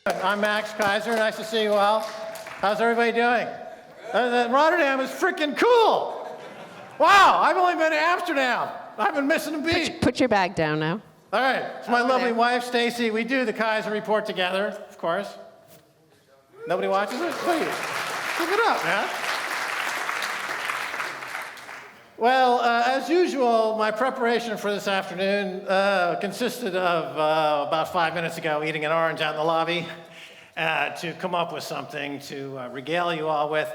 I'm Max Keiser. Nice to see you all. How's everybody doing? Rotterdam is freaking cool. Wow, I've only been to Amsterdam. I've been missing a beat. Put your bag down now. All right, it's my lovely wife, Stacy. We do the Keiser report together, of course. Nobody watches it? Please, look it up, man. Well, as usual, my preparation for this afternoon consisted of, about 5 minutes ago, eating an orange out in the lobby to come up with something to regale you all with.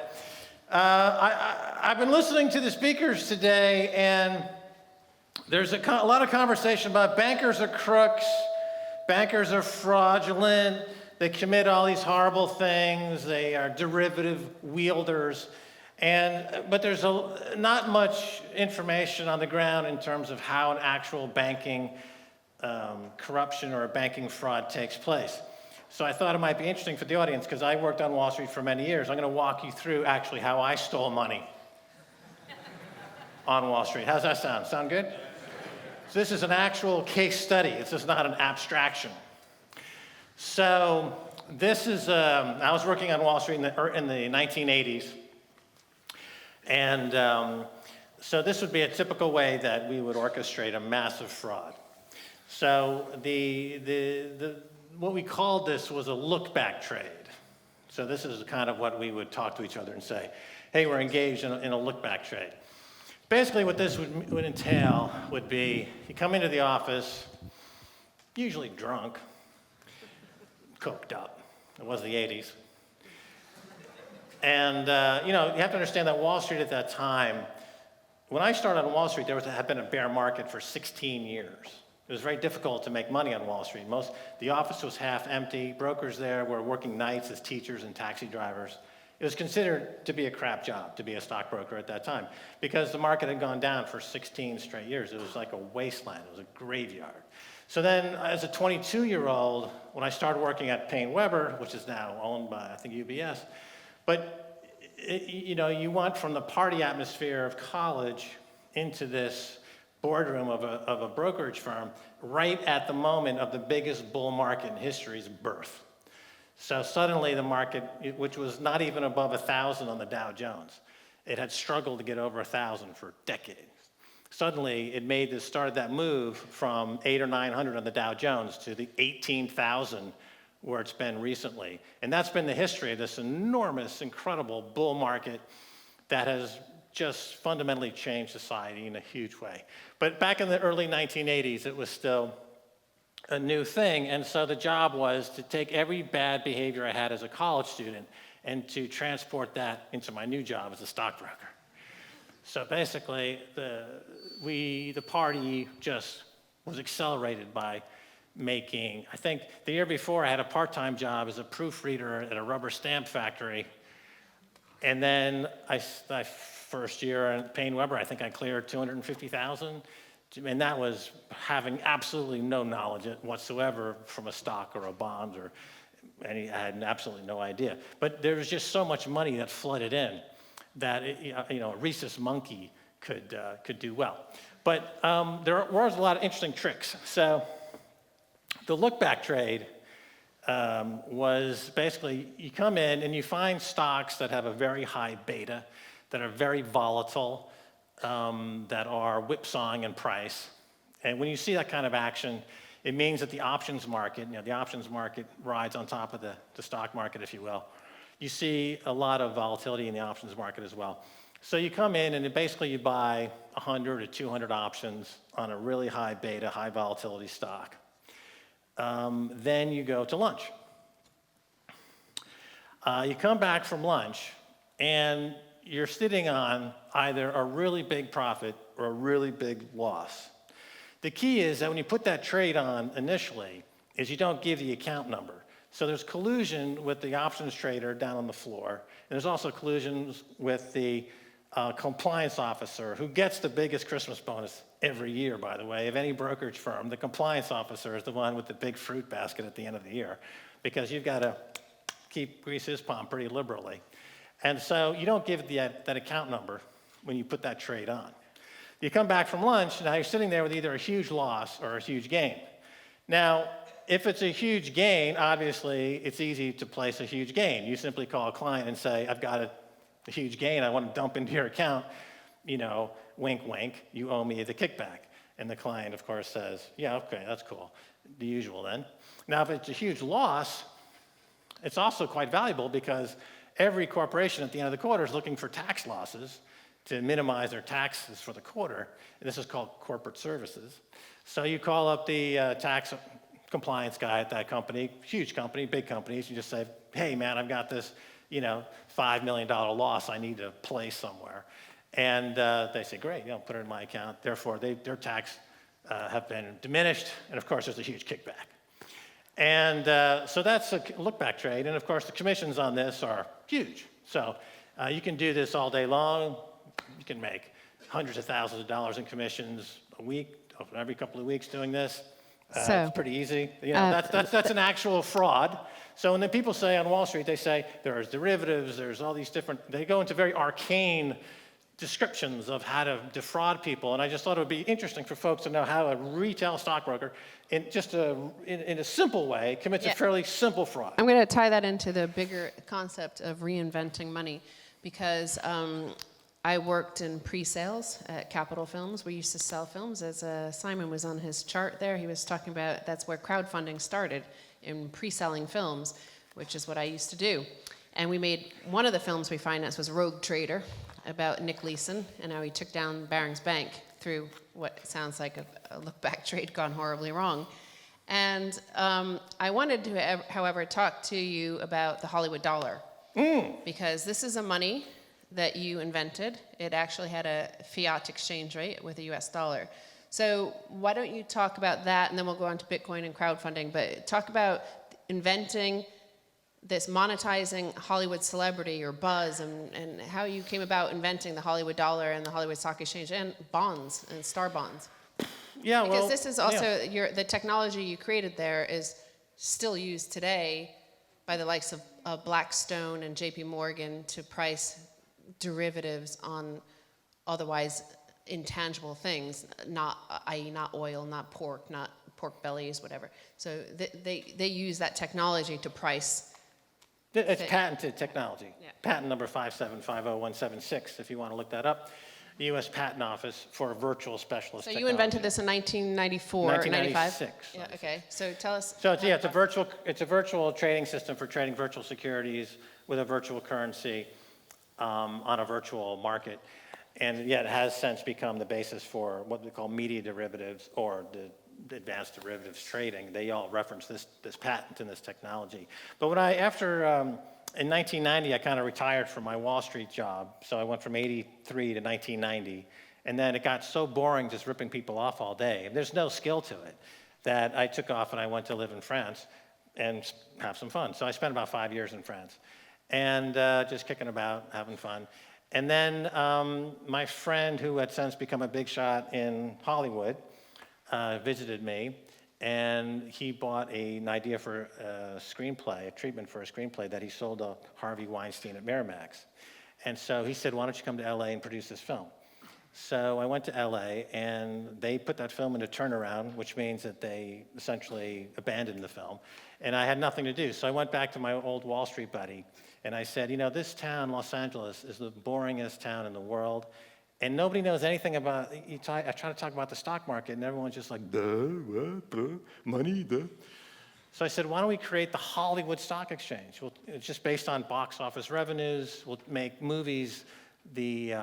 I've been listening to the speakers today, and there's a lot of conversation about bankers are crooks, bankers are fraudulent, they commit all these horrible things, they are derivative wielders. But there's not much information on the ground in terms of how an actual banking corruption or a banking fraud takes place. So I thought it might be interesting for the audience, because I worked on Wall Street for many years. I'm going to walk you through actually how I stole money on Wall Street. How's that sound? Sound good? So this is an actual case study. This is not an abstraction. So this is, I was working on Wall Street in the 1980s. And so this would be a typical way that we would orchestrate a massive fraud. So what we called this was a look-back trade. So this is kind of what we would talk to each other and say, hey, we're engaged in a look-back trade. Basically what this would entail would be, you come into the office, usually drunk, coked up. It was the 80s. And, you have to understand that Wall Street at that time, when I started on Wall Street, there had been a bear market for 16 years. It was very difficult to make money on Wall Street. The office was half empty. Brokers there were working nights as teachers and taxi drivers. It was considered to be a crap job to be a stockbroker at that time, because the market had gone down for 16 straight years. It was like a wasteland. It was a graveyard. So then, as a 22-year-old, when I started working at Paine Webber, which is now owned by, I think, UBS, but you went from the party atmosphere of college into this boardroom of a brokerage firm right at the moment of the biggest bull market in history's birth. So suddenly the market, which was not even above 1,000 on the Dow Jones, it had struggled to get over 1,000 for decades. Suddenly it started that move from 800 or 900 on the Dow Jones to the 18,000 where it's been recently. And that's been the history of this enormous, incredible bull market that has just fundamentally changed society in a huge way. But back in the early 1980s, it was still a new thing. And so the job was to take every bad behavior I had as a college student and to transport that into my new job as a stockbroker. So basically, the party just was accelerated by making, I think the year before I had a part-time job as a proofreader at a rubber stamp factory. And then I first year at Paine Webber, I think I cleared $250,000. And that was having absolutely no knowledge whatsoever from a stock or a bond I had absolutely no idea. But there was just so much money that flooded in that a rhesus monkey could do well. But there was a lot of interesting tricks. So the look-back trade was basically you come in and you find stocks that have a very high beta, that are very volatile, that are whipsawing in price. And when you see that kind of action, it means that the options market, the options market rides on top of the stock market, if you will. You see a lot of volatility in the options market as well. So you come in and basically you buy 100 or 200 options on a really high beta, high volatility stock. Then you go to lunch. You come back from lunch and you're sitting on either a really big profit or a really big loss. The key is that when you put that trade on initially, is you don't give the account number. So there's collusion with the options trader down on the floor, and there's also collusions with the compliance officer, who gets the biggest Christmas bonus every year, by the way, of any brokerage firm. The compliance officer is the one with the big fruit basket at the end of the year, because you've got to grease his palm pretty liberally. And so you don't give that account number when you put that trade on. You come back from lunch, now you're sitting there with either a huge loss or a huge gain. Now, if it's a huge gain, obviously, it's easy to place a huge gain. You simply call a client and say, I've got a huge gain I want to dump into your account. Wink, wink, you owe me the kickback. And the client, of course, says, yeah, okay, that's cool. The usual then. Now, if it's a huge loss, it's also quite valuable because every corporation at the end of the quarter is looking for tax losses to minimize their taxes for the quarter. And this is called corporate services. So you call up the tax compliance guy at that company, huge company, big companies, you just say, hey man, I've got this, $5 million loss I need to place somewhere. And they say, great, put it in my account. Therefore, their tax have been diminished, and of course, there's a huge kickback. And so that's a look-back trade, and of course, the commissions on this are huge. So you can do this all day long. You can make hundreds of thousands of dollars in commissions a week, every couple of weeks doing this. It's pretty easy. That's an actual fraud. So when the people say on Wall Street, they say there's derivatives, there's all these different, they go into very arcane descriptions of how to defraud people. And I just thought it would be interesting for folks to know how a retail stockbroker, in a simple way, commits a fairly simple fraud. I'm going to tie that into the bigger concept of reinventing money, because I worked in pre-sales at Capitol Films. We used to sell films. As Simon was on his chart there, he was talking about that's where crowdfunding started, in pre-selling films, which is what I used to do. And we made, one of the films we financed was Rogue Trader, about Nick Leeson and how he took down Barings Bank through what sounds like a look-back trade gone horribly wrong. And I wanted to, however, talk to you about the Hollywood dollar, because this is a money that you invented. It actually had a fiat exchange rate with a US dollar. So why don't you talk about that, and then we'll go on to Bitcoin and crowdfunding, but talk about inventing this, monetizing Hollywood celebrity or buzz, and how you came about inventing the Hollywood dollar and the Hollywood Stock Exchange and bonds and star bonds. Yeah, because this is also, the technology you created there is still used today by the likes of Blackstone and JP Morgan to price derivatives on otherwise intangible things, i.e. not oil, not pork bellies, whatever. So they use that technology to price. It's patented technology. Yeah. Patent number 5750176, if you want to look that up. The U.S. Patent Office for virtual specialist technology. So you invented this in 1994, 1996. Yeah, okay. So tell us. So it's a virtual trading system for trading virtual securities with a virtual currency on a virtual market. And yet it has since become the basis for what we call media derivatives or the advanced derivatives trading. They all reference this patent and this technology. But when in 1990, I kind of retired from my Wall Street job. So I went from 83 to 1990. And then it got so boring just ripping people off all day. There's no skill to it, that I took off and I went to live in France and have some fun. So I spent about 5 years in France and just kicking about, having fun. And then my friend, who had since become a big shot in Hollywood, visited me, and he bought an idea for a screenplay, a treatment for a screenplay that he sold to Harvey Weinstein at Miramax. And so he said, why don't you come to LA and produce this film? So I went to LA, and they put that film into turnaround, which means that they essentially abandoned the film. And I had nothing to do. So I went back to my old Wall Street buddy, and I said, this town, Los Angeles, is the boringest town in the world. And nobody knows anything about, I try to talk about the stock market, and everyone's just like, money, duh. So I said, why don't we create the Hollywood Stock Exchange? It's just based on box office revenues. We'll make movies, the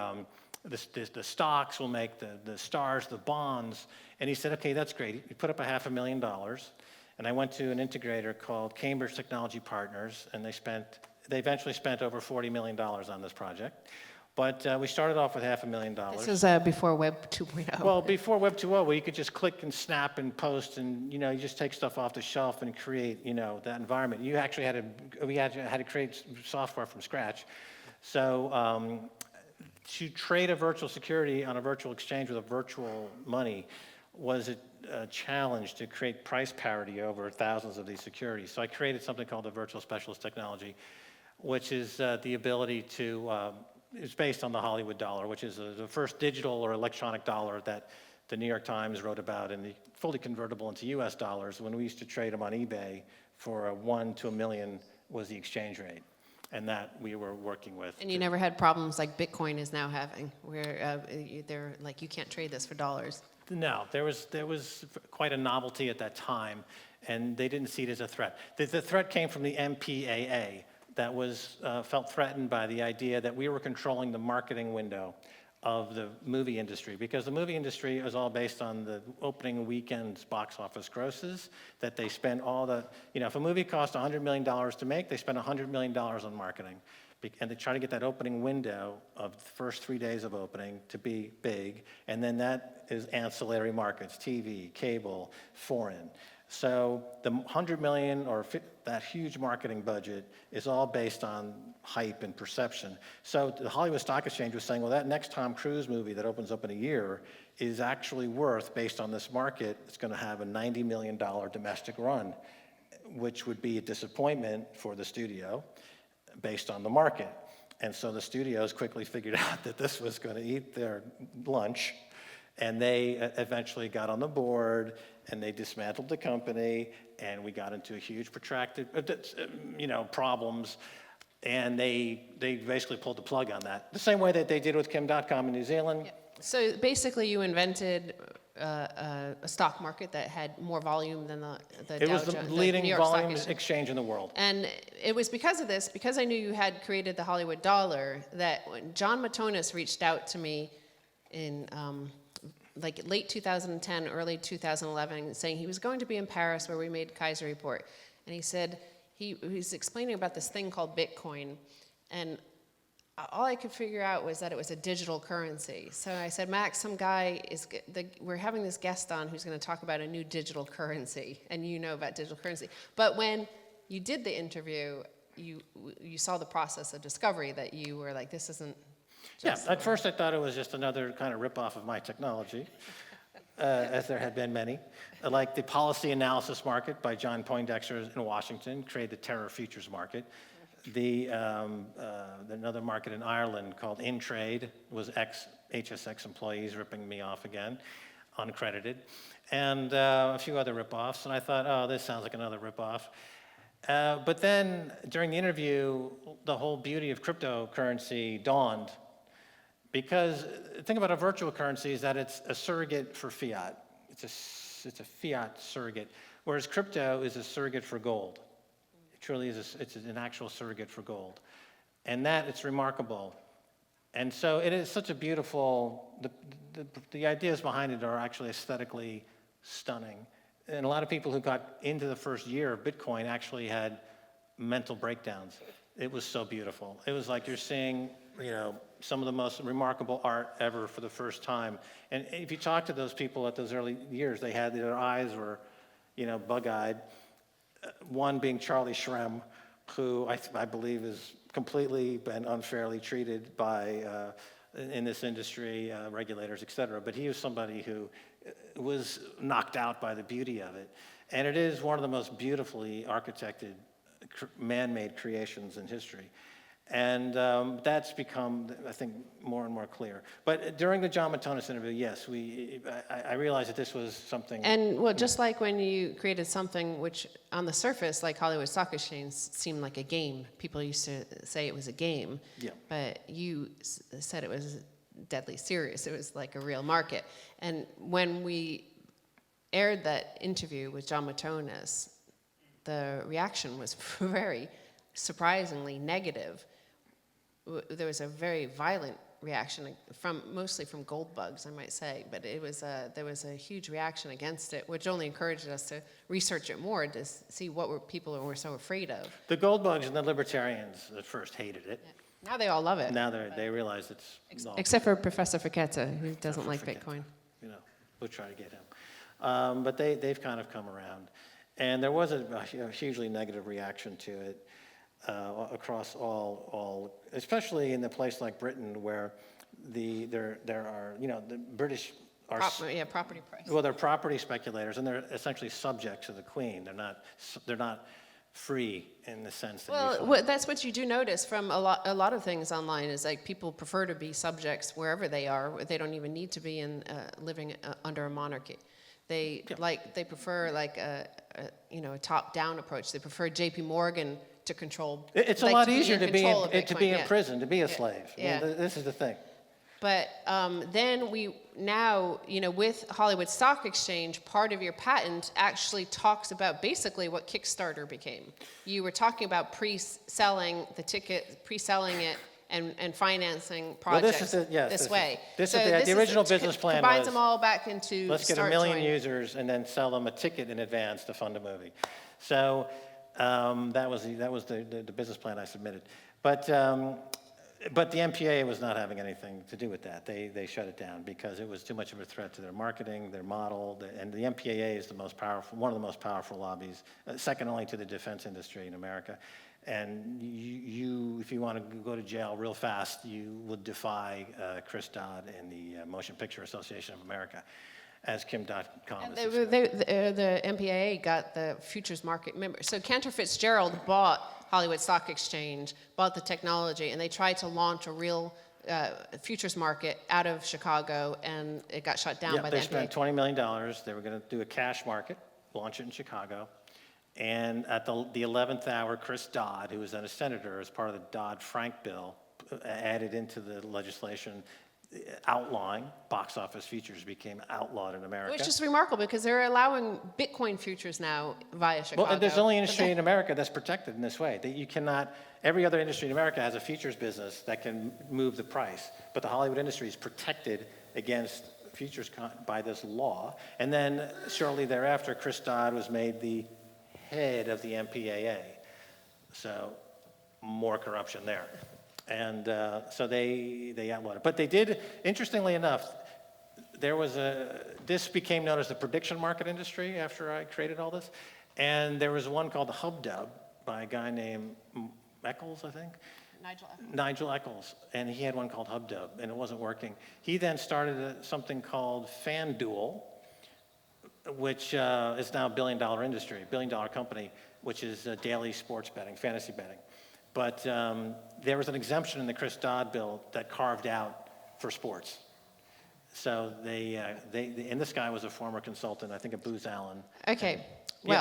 stocks, we'll make the stars, the bonds. And he said, okay, that's great. He put up $500,000. And I went to an integrator called Cambridge Technology Partners, and they eventually spent over $40 million on this project. But we started off with $500,000. This is before Web 2.0. Well, before Web 2.0, where you could just click and snap and post, and you just take stuff off the shelf and create, that environment. You actually we had to create software from scratch. So to trade a virtual security on a virtual exchange with a virtual money was a challenge to create price parity over thousands of these securities. So I created something called the Virtual Specialist Technology, which is the ability to. It's based on the Hollywood dollar, which is the first digital or electronic dollar that the New York Times wrote about in the fully convertible into US dollars when we used to trade them on eBay for a 1 to a million was the exchange rate. And that we were working with. And you never had problems like Bitcoin is now having, where they're like, you can't trade this for dollars. No, there was quite a novelty at that time, and they didn't see it as a threat. The threat came from the MPAA that was felt threatened by the idea that we were controlling the marketing window of the movie industry, because the movie industry is all based on the opening weekend's box office grosses, that they spend all the, if a movie costs $100 million to make, they spend $100 million on marketing. And they try to get that opening window of the first 3 days of opening to be big, and then that is ancillary markets, TV, cable, foreign. So the 100 million or that huge marketing budget is all based on hype and perception. So the Hollywood Stock Exchange was saying, well, that next Tom Cruise movie that opens up in a year is actually worth, based on this market, it's going to have a $90 million domestic run, which would be a disappointment for the studio based on the market. And so the studios quickly figured out that this was going to eat their lunch, and they eventually got on the board, and they dismantled the company, and we got into a huge protracted, problems, and they basically pulled the plug on that. The same way that they did with Kim.com in New Zealand. Yeah. So basically you invented a stock market that had more volume than the It Dow was the Jones, leading New York Stock volume Exchange. exchange in the world. And it was because of this, because I knew you had created the Hollywood dollar, that when John Matonis reached out to me in like late 2010, early 2011, saying he was going to be in Paris where we made Keiser report. And he said, he was explaining about this thing called Bitcoin. And all I could figure out was that it was a digital currency. So I said, Max, we're having this guest on who's going to talk about a new digital currency, and you know about digital currency. But when you did the interview, you saw the process of discovery, that you were like, this isn't just... Yeah, at first I thought it was just another kind of ripoff of my technology, as there had been many. Like the policy analysis market by John Poindexter in Washington created the terror futures market. Another market in Ireland called InTrade was ex-HSX employees ripping me off again, uncredited, and a few other ripoffs. And I thought, oh, this sounds like another ripoff. But then during the interview, the whole beauty of cryptocurrency dawned. Because think about a virtual currency is that it's a surrogate for fiat. It's a fiat surrogate, whereas crypto is a surrogate for gold. Truly is it's an actual surrogate for gold. And that, it's remarkable. And so it is such a beautiful, the ideas behind it are actually aesthetically stunning. And a lot of people who got into the first year of Bitcoin actually had mental breakdowns. It was so beautiful. It was like you're seeing, some of the most remarkable art ever for the first time. And if you talk to those people at those early years, their eyes were, bug-eyed. One being Charlie Shrem, who I believe is completely and unfairly treated by, in this industry, regulators, et cetera. But he was somebody who was knocked out by the beauty of it. And it is one of the most beautifully architected man-made creations in history. And that's become, I think, more and more clear. But during the John Matonis interview, yes, I realized that this was something. And well, just like when you created something which, on the surface, like Hollywood Stock Exchange, seemed like a game. People used to say it was a game. Yeah. But you said it was deadly serious. It was like a real market. And when we aired that interview with John Matonis, the reaction was very surprisingly negative. There was a very violent reaction mostly from gold bugs, I might say, but there was a huge reaction against it, which only encouraged us to research it more to see what people were so afraid of. The gold bugs and the libertarians at first hated it. Yeah. Now they all love it. Now they realize it's except for Professor Facchetta, who doesn't like Bitcoin. We'll try to get him. But they've kind of come around. And there was a hugely negative reaction to it. Across all, especially in a place like Britain, where there are, the British are property price. Well, they're property speculators, and they're essentially subject to the Queen. They're not free in the sense that Well, that's what you do notice from a lot of things online is like people prefer to be subjects wherever they are. They don't even need to be in living under a monarchy. They prefer like a top-down approach. They prefer J.P. Morgan to control. It's a lot easier to be in prison, to be a slave. Yeah. This is the thing. But then with Hollywood Stock Exchange, part of your patent actually talks about basically what Kickstarter became. You were talking about pre-selling the ticket, pre-selling it, and financing projects this way. The original business plan combines them all back into let's get 1 million users and then sell them a ticket in advance to fund a movie. So that was the business plan I submitted. But the MPAA was not having anything to do with that. They shut it down because it was too much of a threat to their marketing, their model, and the MPAA is one of the most powerful lobbies, second only to the defense industry in America. And if you want to go to jail real fast, you would defy Chris Dodd and the Motion Picture Association of America, as Kim.com has the MPAA got the futures market. Remember, so Cantor Fitzgerald bought Hollywood Stock Exchange, bought the technology, and they tried to launch a real futures market out of Chicago, and it got shut down by the MPAA. They spent $20 million. They were going to do a cash market, launch it in Chicago. And at the 11th hour, Chris Dodd, who was then a senator as part of the Dodd-Frank bill, added into the legislation outlawing box office futures became outlawed in America. Which is remarkable because they're allowing Bitcoin futures now via Chicago. Well, there's only industry in America that's protected in this way. That you cannot. Every other industry in America has a futures business that can move the price, but the Hollywood industry is protected against futures by this law. And then shortly thereafter, Chris Dodd was made the head of the MPAA. So more corruption there. And so they outlawed it. But they did, interestingly enough, this became known as the prediction market industry after I created all this. And there was one called the Hubdub by a guy named Eccles, I think. Nigel Eccles. And he had one called Hubdub, and it wasn't working. He then started something called FanDuel, which is now a billion-dollar industry, billion-dollar company, which is daily sports betting, fantasy betting. But there was an exemption in the Chris Dodd bill that carved out for sports. So and this guy was a former consultant, I think, at Booz Allen. Okay. We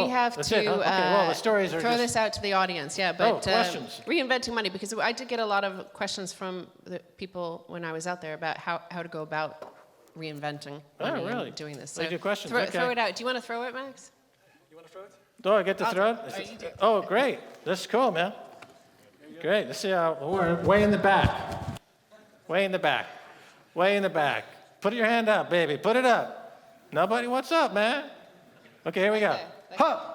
have to the stories are throw this out to the audience. Yeah, but questions. Reinventing money, because I did get a lot of questions from the people when I was out there about how to go about reinventing money and doing this. So they do questions. Throw it out. Do you want to throw it, Max? You want to throw it? Do I get to throw it? Oh, great. This is cool, man. Great. Let's see how we're way in the back. Way in the back. Way in the back. Put your hand up, baby. Put it up. Nobody, what's up, man? Okay, here we go. Huh.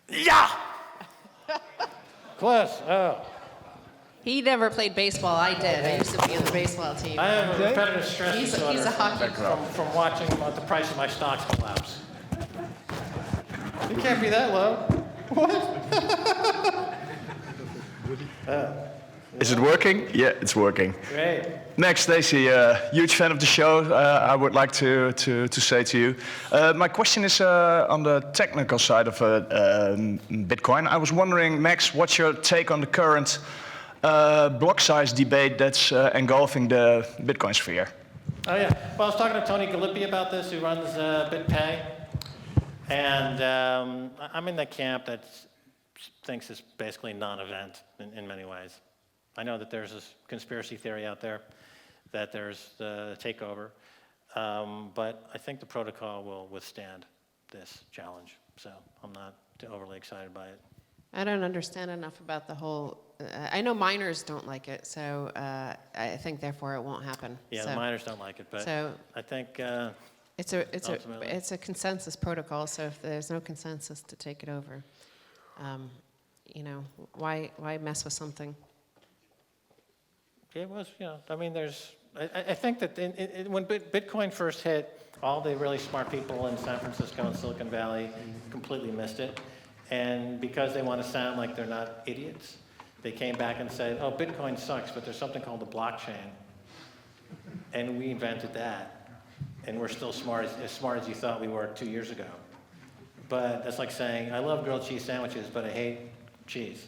Yeah. Close. Oh. He never played baseball. I did. I used to be on the baseball team. I have a repetitive stress disorder he's a hockey from watching the price of my stocks collapse. It can't be that low. What? Is it working? Yeah, it's working. Great. Next, Stacy, huge fan of the show. I would like to say to you. My question is on the technical side of Bitcoin. I was wondering, Max, what's your take on the current block size debate that's engulfing the Bitcoin sphere? Oh yeah. Well, I was talking to Tony Galippi about this, who runs BitPay, and I'm in the camp that thinks it's basically non-event in many ways. I know that there's this conspiracy theory out there that there's the takeover, but I think the protocol will withstand this challenge. So I'm not overly excited by it. I don't understand enough about the whole. I know miners don't like it, so I think therefore it won't happen. Yeah, the miners don't like it, but I think it's a consensus protocol. So if there's no consensus to take it over, why mess with something? It was, I mean, I think that when Bitcoin first hit, all the really smart people in San Francisco and Silicon Valley completely missed it. And because they want to sound like they're not idiots, they came back and said, oh, Bitcoin sucks, but there's something called the blockchain. And we invented that. and we're still as smart as you thought we were 2 years ago. But that's like saying, I love grilled cheese sandwiches, but I hate cheese,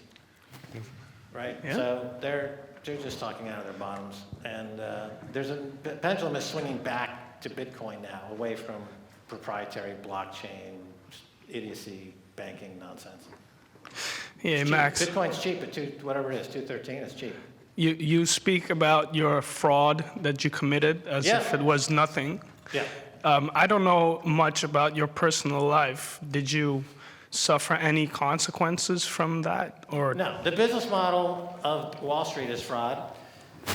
right? Yeah. So they're just talking out of their bottoms. And the pendulum is swinging back to Bitcoin now, away from proprietary blockchain, idiocy, banking nonsense. Yeah, It's cheap. Max, Bitcoin's cheap at whatever it is, 213, it's cheap. you speak about your fraud that you committed as Yeah. if it was nothing. Yeah. I don't know much about your personal life. Did you suffer any consequences from that? Or No, the business model of Wall Street is fraud.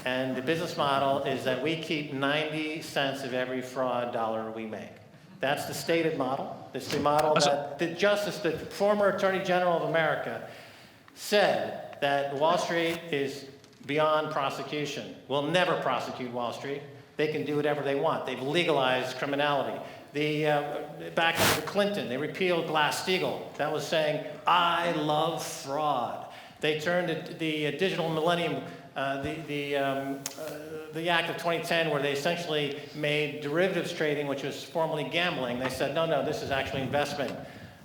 And the business model is that we keep 90 cents of every fraud dollar we make. That's the stated model. It's the model that the former Attorney General of America said that Wall Street is beyond prosecution. We'll never prosecute Wall Street. They can do whatever they want. They've legalized criminality. Back under Clinton, they repealed Glass-Steagall. That was saying, I love fraud. They turned the digital millennium, the Act of 2010, where they essentially made derivatives trading, which was formerly gambling. They said, no, this is actually investment.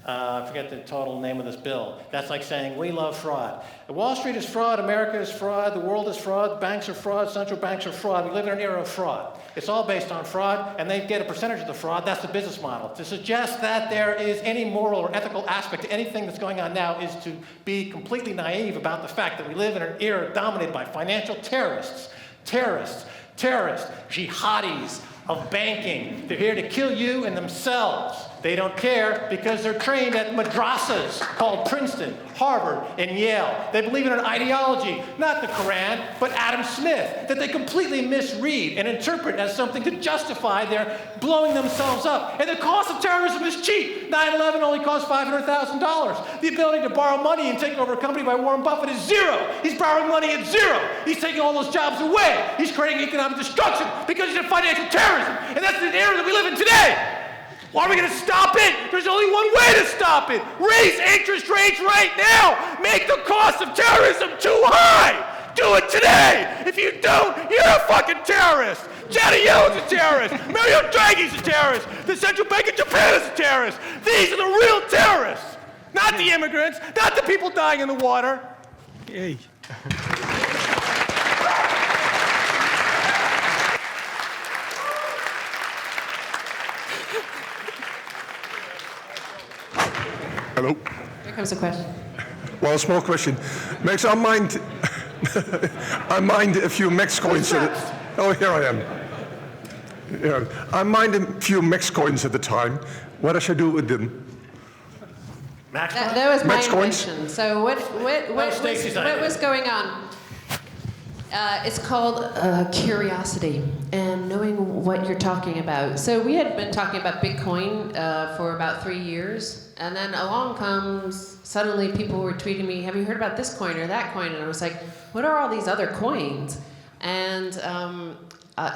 I forget the total name of this bill. That's like saying, we love fraud. Wall Street is fraud, America is fraud, the world is fraud, banks are fraud, central banks are fraud. We live in an era of fraud. It's all based on fraud, and they get a percentage of the fraud. That's the business model. To suggest that there is any moral or ethical aspect to anything that's going on now is to be completely naive about the fact that we live in an era dominated by financial terrorists, jihadis of banking. They're here to kill you and themselves. They don't care because they're trained at madrasas called Princeton, Harvard, and Yale. They believe in an ideology, not the Quran, but Adam Smith, that they completely misread and interpret as something to justify their blowing themselves up. And the cost of terrorism is cheap. 9/11 only cost $500,000. The ability to borrow money and take over a company by Warren Buffett is zero. He's borrowing money at zero. He's taking all those jobs away. He's creating economic destruction because he's in financial terrorism. And that's the era that we live in today. Why are we going to stop it? There's only one way to stop it. Raise interest rates right now. Make the cost of terrorism too high. Do it today. If you don't, you're a fucking terrorist. Janet Yellen's a terrorist. Mario Draghi's a terrorist. The Central Bank of Japan is a terrorist. These are the real terrorists. Not the immigrants, not the people dying in the water. Yay. Hello. Here comes a question. Well, a small question. Max, I mined a few Max coins. Oh, here I am. Yeah. I mined a few Max coins at the time. What should I do with them? Max, That was my Max coins? invention. So what Stacy's what idea. was going on? It's called curiosity and knowing what you're talking about. So we had been talking about Bitcoin for about 3 years, and then along comes, suddenly people were tweeting me, have you heard about this coin or that coin? And I was like, what are all these other coins? And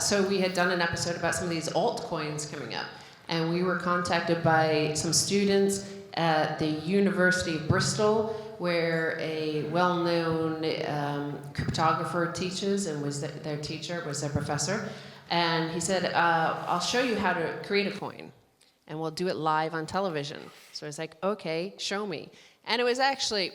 so we had done an episode about some of these altcoins coming up, and we were contacted by some students at the University of Bristol, where a well-known cryptographer teaches and was their teacher, was their professor. And he said, I'll show you how to create a coin, and we'll do it live on television. So I was like, okay, show me. And it was actually,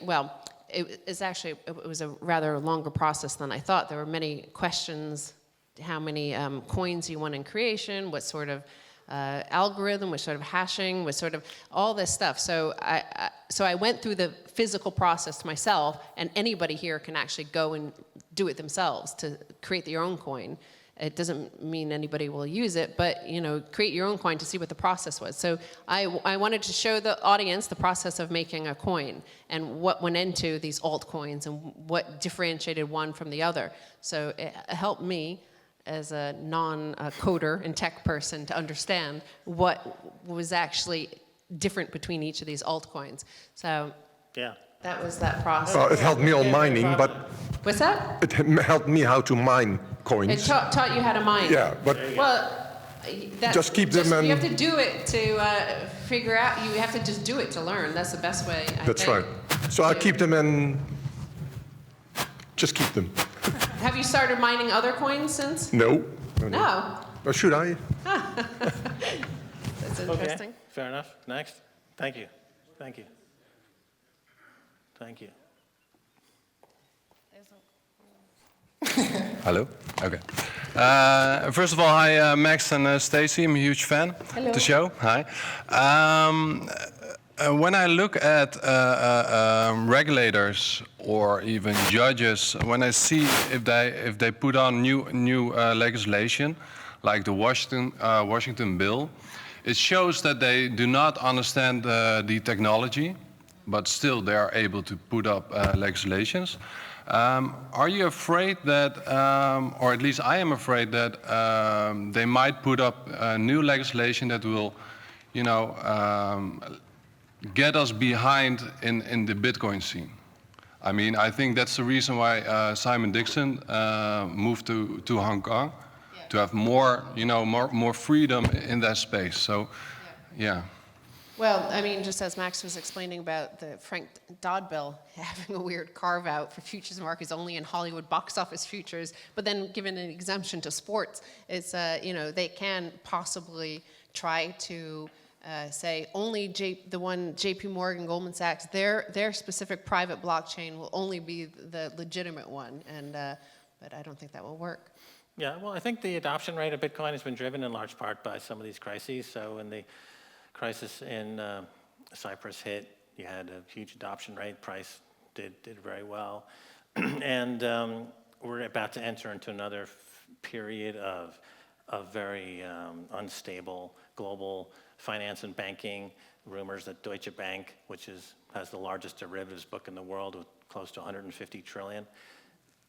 it was a rather longer process than I thought. There were many questions, how many coins you want in creation, what sort of algorithm, what sort of hashing, what sort of all this stuff. So I went through the physical process myself, and anybody here can actually go and do it themselves to create their own coin. It doesn't mean anybody will use it, but create your own coin to see what the process was. So I wanted to show the audience the process of making a coin and what went into these altcoins and what differentiated one from the other. So it helped me as a non-coder and tech person to understand what was actually different between each of these altcoins. So yeah. that was that process. Well, it helped me on mining, but What's that? it helped me how to mine coins. It taught you how to mine. Yeah, but Well, Just keep them and- You have to do it to figure out. You have to just do it to learn. That's the best way. that's right. So I keep them and just keep them. Have you started mining other coins since? No. No. Or should I? Huh. That's Okay, interesting. fair enough. Next. Thank you. Thank you. Thank you. Hello. Okay. First of all, hi, Max and Stacy. I'm a huge fan of the show. Hi. When I look at regulators or even judges, when I see if they put on new legislation, like the Washington bill, it shows that they do not understand the technology, but still they are able to put up legislations. Are you afraid that, or at least I am afraid that they might put up new legislation that will, you know, get us behind in the Bitcoin scene? I mean, I think that's the reason why Simon Dixon moved to Hong Kong, to have more, you know, more freedom in that space. So, yeah. Well, I mean, just as Max was explaining about the Frank Dodd bill having a weird carve out for futures markets only in Hollywood box office futures, but then given an exemption to sports, it's, you know, they can possibly try to say only the one JP Morgan, Goldman Sachs, their specific private blockchain will only be the legitimate one, and but I don't think that will work. Yeah, well, I think the adoption rate of Bitcoin has been driven in large part by some of these crises. So when the crisis in Cyprus hit, you had a huge adoption rate. Price did very well. And we're about to enter into another period of very unstable global finance and banking. Rumors that Deutsche Bank, which has the largest derivatives book in the world with close to 150 trillion,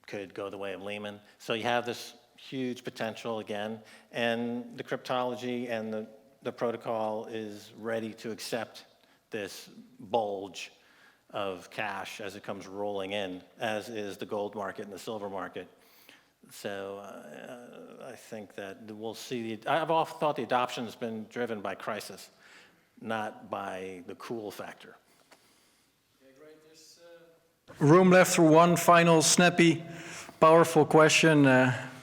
could go the way of Lehman. So you have this huge potential again, and the cryptology and the protocol is ready to accept this bulge of cash as it comes rolling in, as is the gold market and the silver market. So I think that we'll see. I've often thought the adoption has been driven by crisis, not by the cool factor. Room left for one final snappy, powerful question.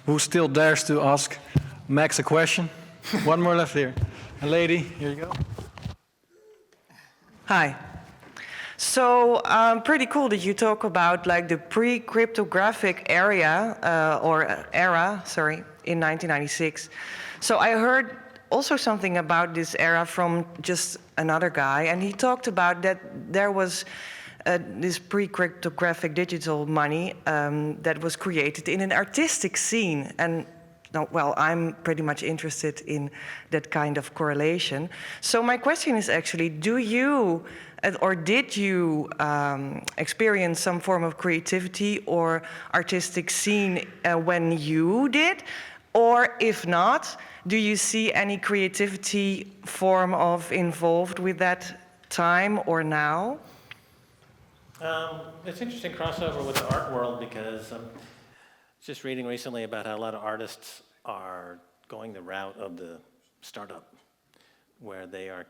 Who still dares to ask Max a question? One more left here. A lady, here you go. Hi. So pretty cool that you talk about like the pre-cryptographic era, in 1996. So I heard also something about this era from just another guy, and he talked about that there was this pre-cryptographic digital money that was created in an artistic scene. And well, I'm pretty much interested in that kind of correlation. So my question is actually, do you or did you experience some form of creativity or artistic scene when you did? Or if not, do you see any creativity form of involved with that time or now? It's interesting crossover with the art world because just reading recently about how a lot of artists are going the route of the startup, where they're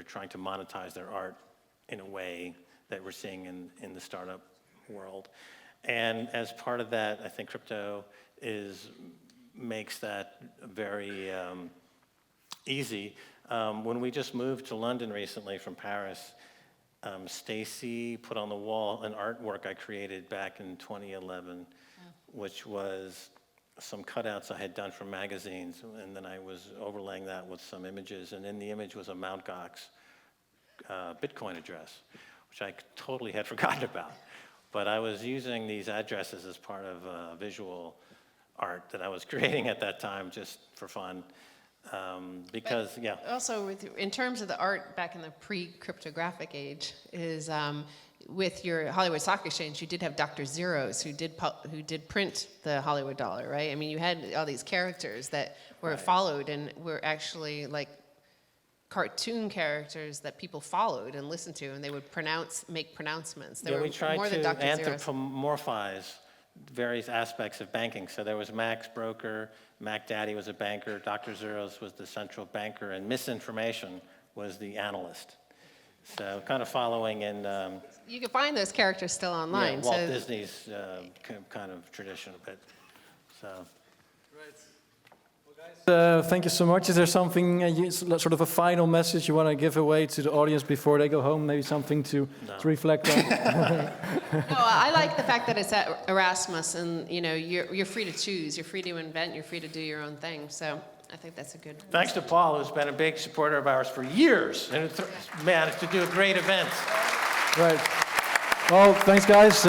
trying to monetize their art in a way that we're seeing in the startup world. And as part of that, I think crypto makes that very easy. When we just moved to London recently from Paris, Stacy put on the wall an artwork I created back in 2011, which was some cutouts I had done from magazines, and then I was overlaying that with some images, and in the image was a Mt. Gox Bitcoin address, which I totally had forgotten about. But I was using these addresses as part of visual art that I was creating at that time just for fun. Because, yeah. Also, in terms of the art back in the pre-cryptographic age, is with your Hollywood Stock Exchange, you did have Dr. Zeros who did print the Hollywood dollar, right? I mean, you had all these characters that were followed and were actually like cartoon characters that people followed and listened to, and they would make pronouncements. There we tried more to than Dr. Zeros. anthropomorphize various aspects of banking. So there was Max Broker, Mac Daddy was a banker, Dr. Zeros was the central banker, and Misinformation was the analyst. So kind of following in You can find those characters still online. Walt so Disney's kind of tradition a bit. So. Right. Well, Thank you so much. Is there something, sort of a final message you want to give away to the audience before they go home? Maybe something to reflect on? No, I like the fact that it's at Erasmus, and you're free to choose, you're free to invent, you're free to do your own thing. So I think that's a good. Thanks to Paul, who's been a big supporter of ours for years, and managed to do a great event. Right. Well, thanks, guys.